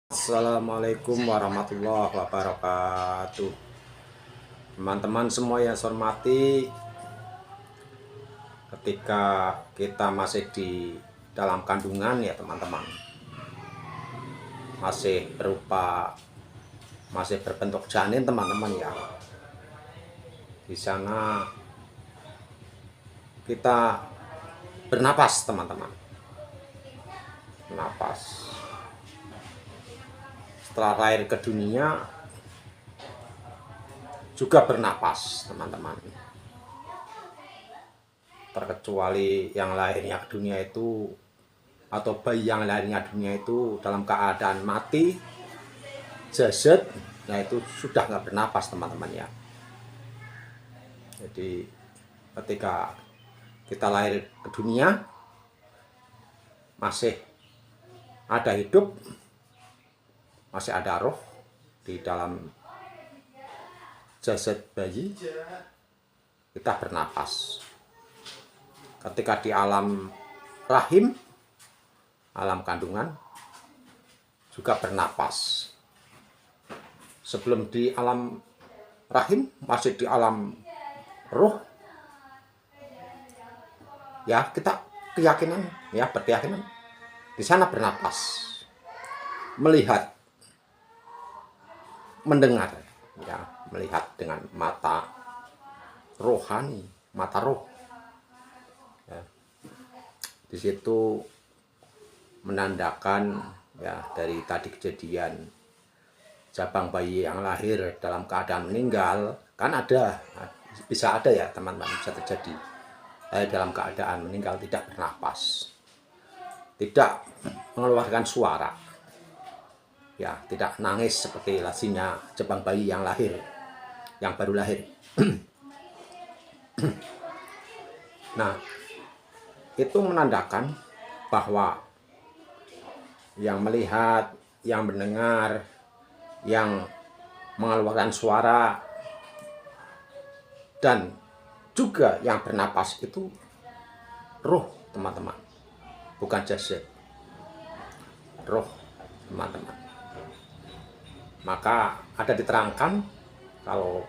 Assalamualaikum warahmatullahi wabarakatuh. Teman-teman semua yang saya hormati, ketika kita masih di dalam kandungan ya teman-teman, masih berbentuk janin teman-teman ya. Di sana kita bernapas teman-teman. Bernapas. Setelah lahir ke dunia juga bernapas teman-teman, terkecuali yang lahirnya ke dunia itu atau bayi yang lahirnya dunia itu dalam keadaan mati jasad, nah itu sudah nggak bernapas teman-teman ya. Jadi ketika kita lahir ke dunia masih ada hidup, masih ada roh di dalam jasad bayi, kita bernapas. Ketika di alam rahim, alam kandungan, juga bernapas. Sebelum di alam rahim, masih di alam roh, ya kita berkeyakinan di sana bernapas, melihat, mendengar, ya, melihat dengan mata rohani, mata roh. Ya. Di situ menandakan ya dari tadi kejadian jabang bayi yang lahir dalam keadaan meninggal, kan bisa ada ya teman-teman, bisa terjadi dalam keadaan meninggal tidak bernapas, tidak mengeluarkan suara, ya tidak nangis seperti lazimnya jabang bayi yang baru lahir. Nah, itu menandakan bahwa yang melihat, yang mendengar, yang mengeluarkan suara, dan juga yang bernapas itu roh teman-teman, bukan jasad, roh teman-teman. Maka ada diterangkan, kalau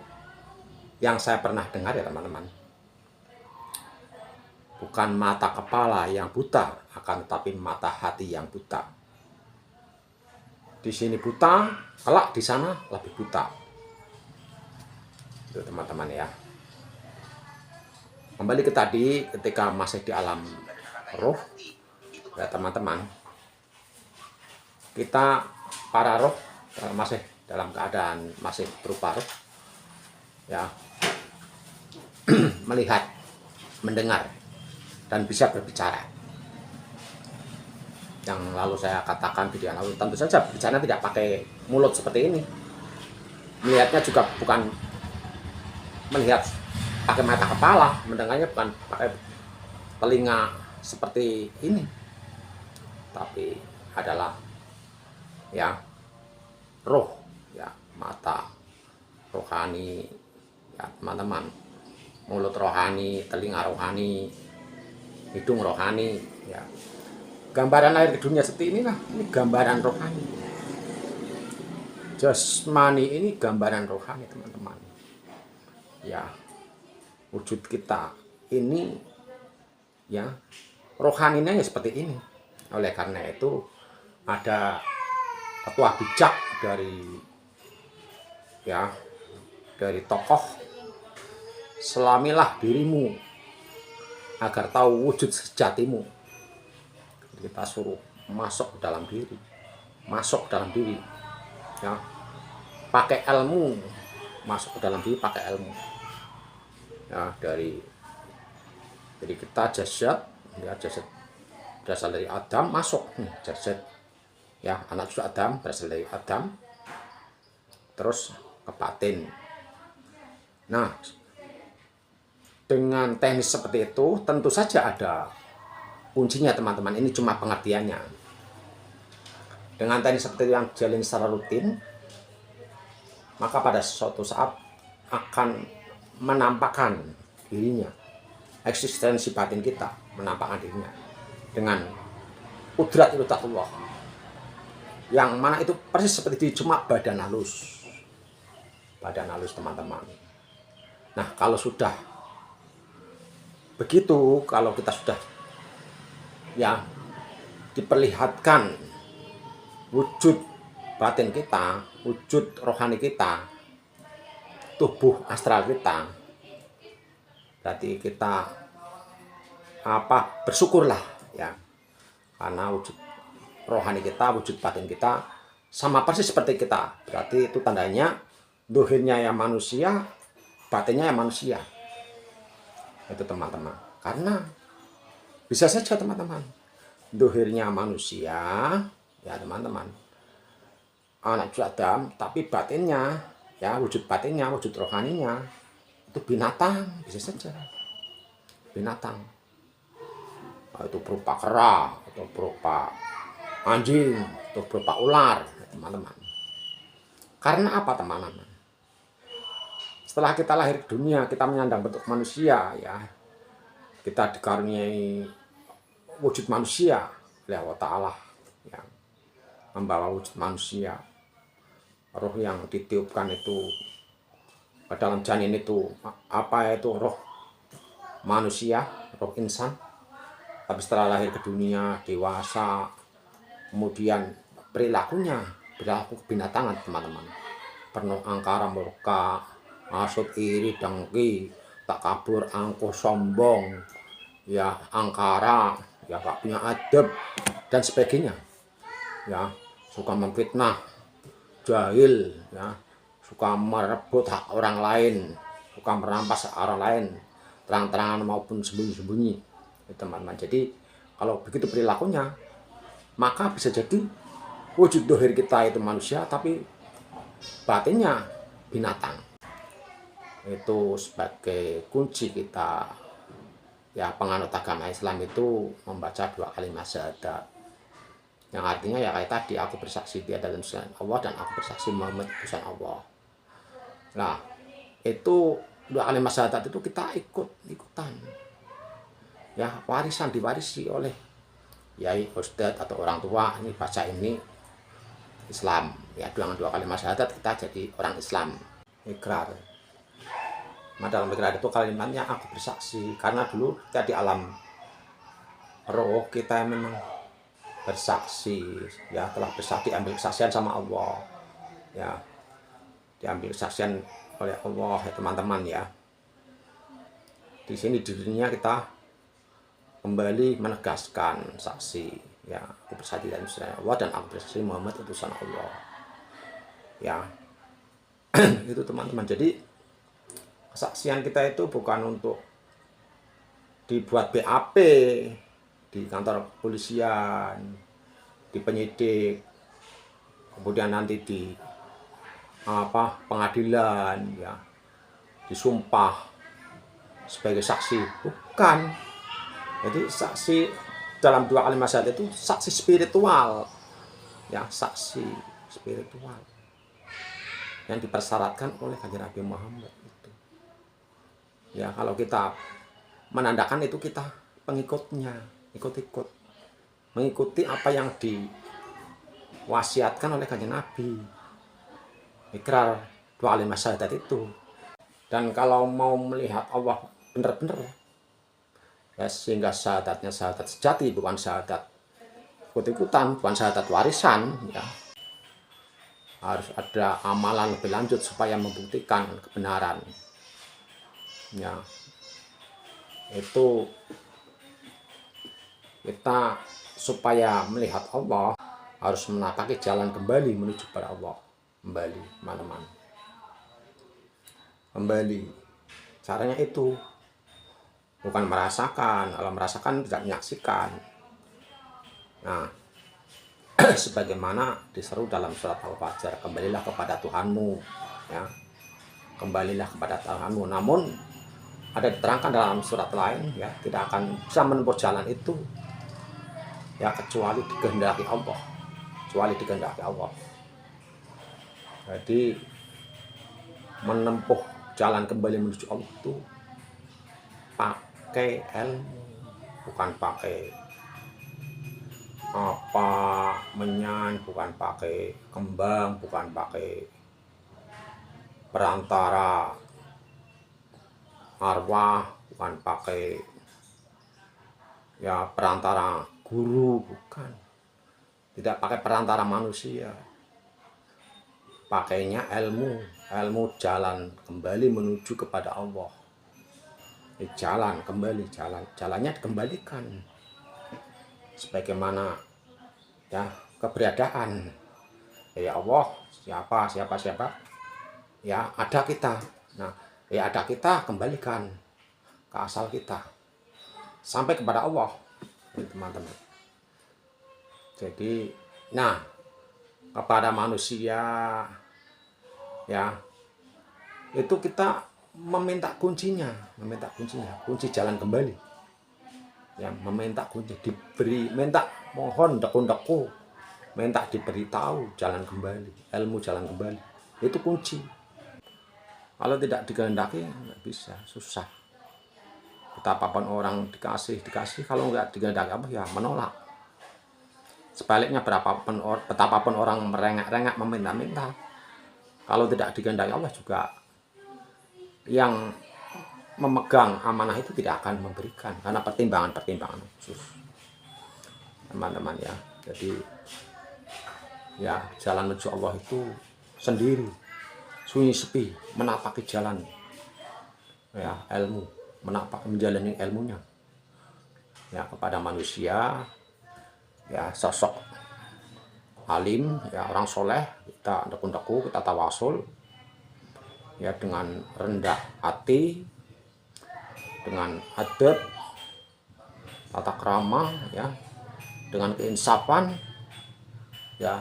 yang saya pernah dengar ya teman-teman, bukan mata kepala yang buta, akan tetapi mata hati yang buta. Di sini buta, kelak di sana lebih buta. Itu teman-teman ya. Kembali ke tadi, ketika masih di alam roh, ya teman-teman, kita para roh masih dalam keadaan masih berupa roh, ya, melihat, mendengar, dan bisa berbicara. Yang lalu saya katakan video lalu, tentu saja bicara tidak pakai mulut seperti ini. Melihatnya juga bukan melihat pakai mata kepala, mendengarnya bukan pakai telinga seperti ini, tapi adalah ya roh, ya mata rohani, ya teman-teman, mulut rohani, telinga rohani, hidung rohani, ya. Gambaran lahir ke dunia seperti inilah, ini gambaran rohani. Jasmani ini gambaran rohani teman-teman. Ya, wujud kita ini ya rohaninya ya seperti ini. Oleh karena itu ada petuah bijak dari tokoh, selamilah dirimu agar tahu wujud sejatimu. Kita suruh masuk ke dalam diri, ya, pakai ilmu, masuk ke dalam diri pakai ilmu, ya, dari kita jasad, ya, jasad berasal dari Adam, masuk jasad, ya, anak cucu Adam berasal dari Adam, terus ke batin. Nah, dengan teknis seperti itu tentu saja ada kuncinya teman-teman. Ini cuma pengertiannya. Dengan teknik seperti yang dijalin secara rutin, maka pada suatu saat akan menampakkan dirinya, eksistensi batin kita menampakkan dirinya dengan kudrat ilutatullah, yang mana itu persis seperti cuma badan halus. Badan halus teman-teman. Nah, kalau sudah begitu, kalau kita sudah ya diperlihatkan wujud batin kita, wujud rohani kita, tubuh astral kita, berarti kita bersyukurlah ya, karena wujud rohani kita, wujud batin kita sama persis seperti kita. Berarti itu tandanya dohirnya ya manusia, batinnya ya manusia. Itu teman-teman. Karena bisa saja teman-teman, dohirnya manusia ya teman-teman, anak cucu Adam, tapi batinnya ya, wujud batinnya, wujud rohaninya itu binatang. Bisa saja binatang, itu berupa kera atau berupa anjing atau berupa ular teman-teman. Karena apa teman-teman? Setelah kita lahir ke dunia, kita menyandang bentuk manusia ya, kita dikaruniai wujud manusia oleh Allah Ta'ala yang membawa wujud manusia. Roh yang ditiupkan itu ke dalam janin itu itu roh manusia, roh insan. Tapi setelah lahir ke dunia, dewasa, kemudian perilakunya perilaku kebinatangan teman-teman. Penuh angkara murka, hasut, iri, dengki, tak kabur, angkuh, sombong, ya angkara, ya gak punya adab dan sebagainya. Ya, suka memfitnah, jahil, ya, suka merebut hak orang lain, suka merampas hak orang lain, terang-terangan maupun sembunyi-sembunyi, ya, teman-teman. Jadi kalau begitu perilakunya, maka bisa jadi wujud dohir kita itu manusia, tapi batinnya binatang. Itu sebagai kunci kita ya, penganut agama Islam itu membaca 2 kalimat syahadat, yang artinya ya kayak tadi, aku bersaksi tiada Tuhan selain Allah dan aku bersaksi Muhammad utusan Allah. Nah, itu 2 kalimat syahadat itu kita ikutan ya, warisan, diwarisi oleh yai, ustadz atau orang tua. Ini baca ini Islam ya, dengan 2 kalimat syahadat kita jadi orang Islam, ikrar. Nah, dalam ikrar itu kalimatnya aku bersaksi, karena dulu kita di alam roh kita memang bersaksi ya, telah bersaksi, ambil kesaksian sama Allah ya, diambil kesaksian oleh Allah ya teman-teman ya. Di sini di dunia kita kembali menegaskan saksi ya, aku bersaksi dan Allah dan aku bersaksi Muhammad utusan Allah ya. Itu teman-teman. Jadi kesaksian kita itu bukan untuk dibuat BAP di kantor kepolisian, di penyidik, kemudian nanti di pengadilan ya, disumpah sebagai saksi, bukan. Jadi saksi dalam 2 kalimat syahadat itu saksi spiritual ya, saksi spiritual yang dipersyaratkan oleh Kanjeng Nabi Muhammad itu ya. Kalau kita menandakan itu, kita pengikutnya, ikut-ikut mengikuti apa yang diwasiatkan oleh Kanjeng Nabi, ikrar 2 kalimat syahadat itu. Dan kalau mau melihat Allah benar-benar ya, sehingga syahadatnya syahadat sejati, bukan syahadat ikut-ikutan, bukan syahadat warisan ya, harus ada amalan lebih lanjut supaya membuktikan kebenaran ya. Itu kita supaya melihat Allah harus menapaki jalan kembali menuju kepada Allah, kembali teman-teman, kembali. Caranya itu bukan merasakan. Kalau merasakan tidak menyaksikan. Nah, sebagaimana diseru dalam surat Al-Fajr, kembalilah kepada Tuhanmu ya, kembalilah kepada Tuhanmu. Namun ada diterangkan dalam surat lain ya, tidak akan bisa menempuh jalan itu ya kecuali dikehendaki Allah, kecuali dikehendaki Allah. Jadi menempuh jalan kembali menuju Allah itu pakai ilmu, bukan pakai apa menyan, bukan pakai kembang, bukan pakai perantara arwah, bukan pakai ya perantara guru, bukan, tidak pakai perantara manusia, pakainya ilmu jalan kembali menuju kepada Allah. Jalan kembali, jalannya dikembalikan sebagaimana ya keberadaan. Ya Allah, siapa ya ada kita. Nah, ya ada kita, kembalikan ke asal kita sampai kepada Allah, teman-teman. Jadi nah, kepada manusia ya itu kita meminta kuncinya, kunci jalan kembali. Ya, meminta kunci, diberi, minta, mohon, deku-deku, minta diberitahu jalan kembali, ilmu jalan kembali. Itu kunci. Kalau tidak dikehendaki nggak bisa, susah. Betapapun orang dikasih, kalau nggak dikehendaki apa ya menolak. Sebaliknya betapapun orang merengek-rengek meminta-minta, kalau tidak dikehendaki Allah juga yang memegang amanah itu tidak akan memberikan, karena pertimbangan khusus, teman-teman ya. Jadi ya jalan menuju Allah itu sendiri, sunyi sepi, menapaki jalan ya ilmu, menjalani ilmunya ya kepada manusia ya, sosok alim ya, orang soleh, kita deku-deku, kita tawasul ya dengan rendah hati, dengan adab, tata krama ya, dengan keinsafan ya,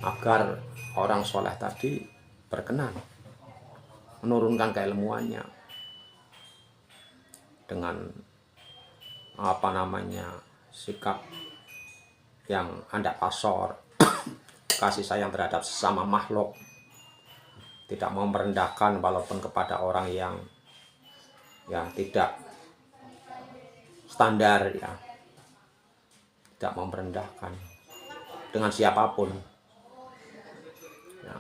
agar orang soleh tadi berkenan menurunkan keilmuannya dengan sikap yang andak pasor, kasih sayang terhadap sesama makhluk, tidak mau merendahkan walaupun kepada orang yang ya tidak standar ya, tidak mau merendahkan dengan siapapun ya,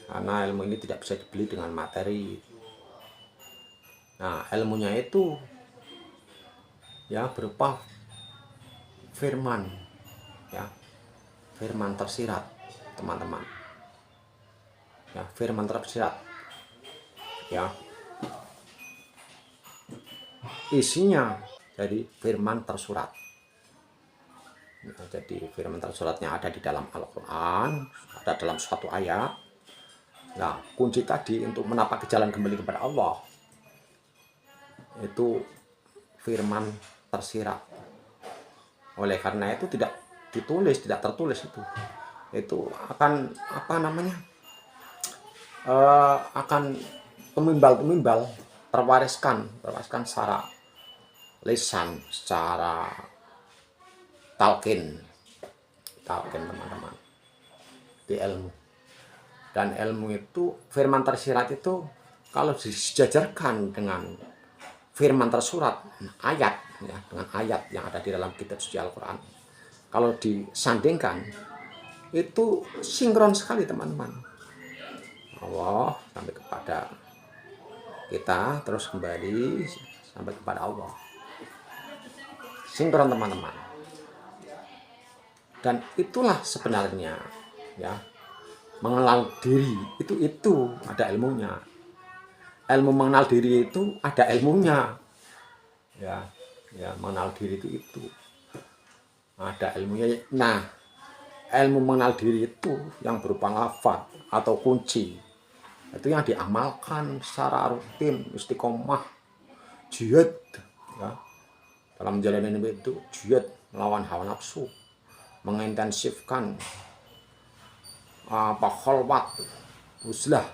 karena ilmu ini tidak bisa dibeli dengan materi. Nah, ilmunya itu ya berupa firman ya, firman tersirat, teman-teman ya, firman tersirat ya, isinya jadi firman tersurat ya, jadi firman tersuratnya ada di dalam Al-Quran, ada dalam suatu ayat. Nah, kunci tadi untuk menapaki jalan kembali kepada Allah itu firman tersirat. Oleh karena itu tidak tertulis, itu akan akan pemimbal terwariskan secara lisan, secara talqin, teman-teman, di ilmu. Dan ilmu itu, firman tersirat itu kalau disejajarkan dengan firman tersurat, ayat ya, dengan ayat yang ada di dalam kitab suci Al-Quran, kalau disandingkan itu sinkron sekali, teman-teman. Allah sampai kepada kita, terus kembali sampai kepada Allah, sinkron, teman-teman. Dan itulah sebenarnya ya, mengenal diri itu ada ilmunya. Ilmu mengenal diri itu ada ilmunya ya, mengenal diri itu ada ilmunya. Nah, ilmu mengenal diri itu yang berupa lafaz atau kunci itu yang diamalkan secara rutin, istiqomah, jihad ya, dalam menjalani itu jihad melawan hawa nafsu, mengintensifkan kholwat, uzlah,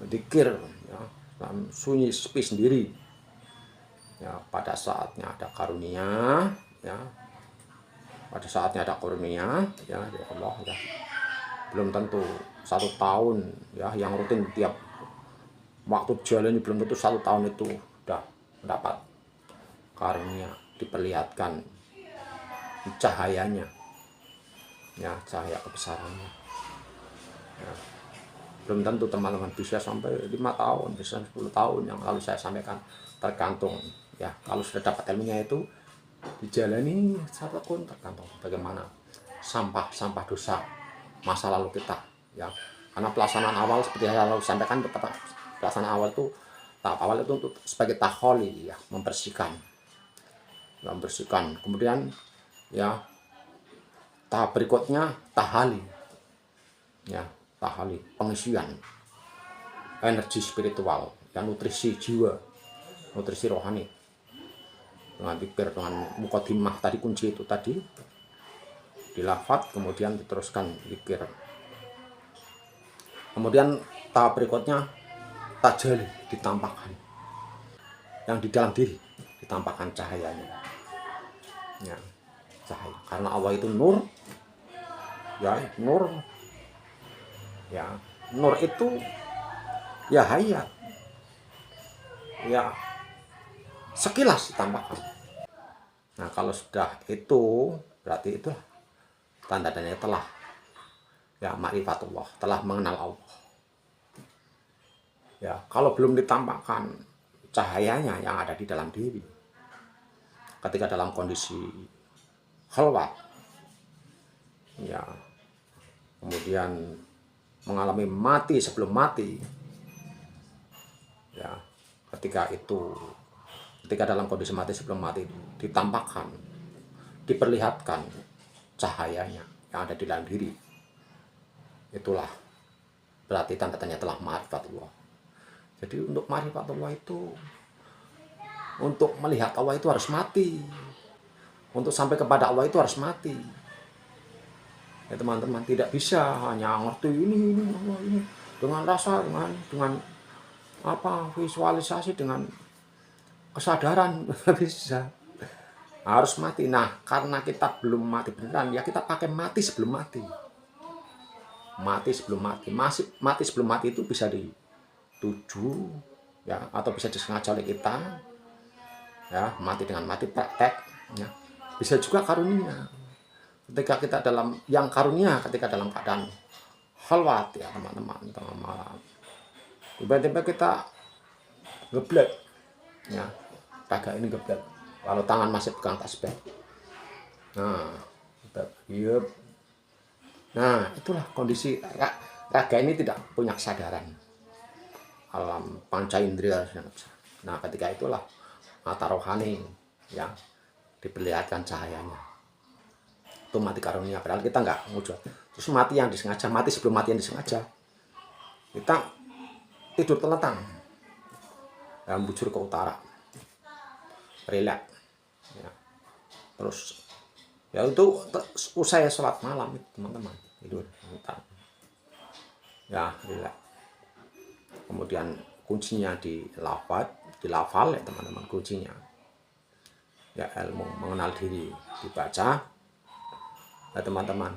dzikir ya, sunyi sepi sendiri ya, pada saatnya ada karunia ya, ya dari Allah ya, belum tentu 1 tahun ya, yang rutin tiap waktu jalan, belum tentu 1 tahun itu sudah mendapat karunia, diperlihatkan cahayanya, ya, cahaya kebesarannya. Ya, belum tentu teman-teman bisa sampai 5 tahun, bisa 10 tahun yang lalu saya sampaikan, tergantung ya. Kalau sudah dapat ilmunya itu dijalani satu tahun, tergantung bagaimana sampah dosa masa lalu kita, ya. Karena pelaksanaan awal seperti yang lalu sampaikan, pelaksanaan awal itu, tahap awal itu untuk sebagai taholi, ya, membersihkan. Kemudian ya tahap berikutnya tahali, ya, tahali, pengisian energi spiritual, ya, nutrisi jiwa, nutrisi rohani dengan pikir, dengan mukodimah tadi, kunci itu tadi dilafat, kemudian diteruskan pikir. Kemudian tahap berikutnya tajali, ditampakkan yang di dalam diri, ditampakkan cahayanya, ya, cahaya, karena Allah itu nur, ya, nur, ya, nur itu ya hayat, ya, sekilas ditampakkan. Nah, kalau sudah itu berarti itu tanda-tandanya telah, ya, ma'rifatullah, telah mengenal Allah. Ya, kalau belum ditampakkan cahayanya yang ada di dalam diri, ketika dalam kondisi khalwat, ya, kemudian mengalami mati sebelum mati, ya, ketika dalam kondisi mati sebelum mati itu ditampakkan, diperlihatkan cahayanya yang ada di dalam diri, itulah berarti tanda-tandanya telah ma'rifatullah. Jadi untuk ma'rifatullah itu, untuk melihat Allah itu harus mati, untuk sampai kepada Allah itu harus mati, ya teman-teman. Tidak bisa hanya ngerti ini Allah ini dengan rasa, dengan apa, visualisasi, dengan kesadaran. Bisa, harus mati. Nah, karena kita belum mati beneran, ya kita pakai mati sebelum mati. Mati sebelum mati. Mati sebelum mati itu bisa dituju, ya, atau bisa disengaja oleh kita, ya, mati dengan mati praktek, ya. Bisa juga karunia, ketika kita dalam yang karunia, ketika dalam keadaan khalwat, ya teman-teman, tengah malam tiba-tiba kita geblek, ya, raga ini geblek, kalau tangan masih pegang tasbih. Nah, iya. Nah, itulah kondisi raga ini tidak punya kesadaran, alam panca indera. Nah, ketika itulah mata rohani yang diperlihatkan cahayanya, itu mati karunia. Padahal kita nggak ngujud, terus mati yang disengaja, mati sebelum mati yang disengaja, kita tidur telentang dan bujur ke utara, rileks, ya. Terus ya itu usai sholat malam itu teman-teman, tidur telentang, ya, rileks. Kemudian kuncinya dilafal, ya teman-teman, kuncinya, ya, ilmu mengenal diri dibaca, ya teman-teman.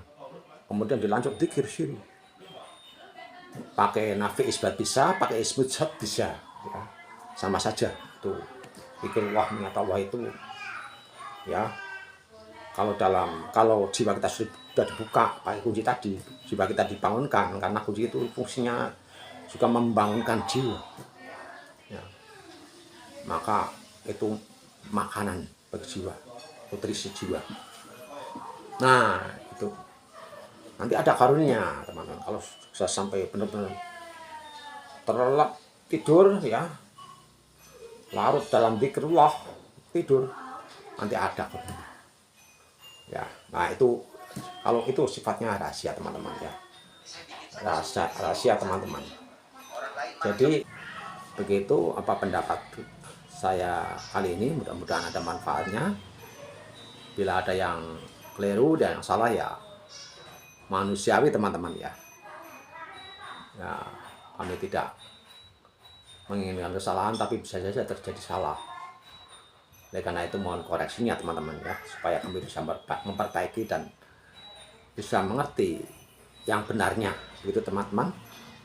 Kemudian dilanjut dzikir syiri, pakai nafi isbat bisa, pakai ismut zat bisa, ya, sama saja tuh. Pikir wahmi atau wah itu, ya, kalau jiwa kita sudah dibuka pakai kunci tadi, jiwa kita dibangunkan, karena kunci itu fungsinya juga membangunkan jiwa, ya. Maka itu makanan bagi jiwa, nutrisi jiwa. Nah, itu nanti ada karunia teman-teman, kalau sudah sampai benar-benar terlelap tidur, ya, larut dalam zikrullah, tidur, nanti ada karunia, ya. Nah, itu kalau itu sifatnya rahasia teman-teman, ya, rahasia teman-teman. Jadi begitu apa pendapat saya kali ini, mudah-mudahan ada manfaatnya. Bila ada yang keliru dan yang salah, ya manusiawi teman-teman, ya. Ya, kami tidak menginginkan kesalahan, tapi bisa saja terjadi salah. Oleh karena itu mohon koreksinya teman-teman, ya, supaya kami bisa memperbaiki dan bisa mengerti yang benarnya. Begitu teman-teman.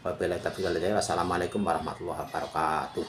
Wassalamualaikum warahmatullahi wabarakatuh.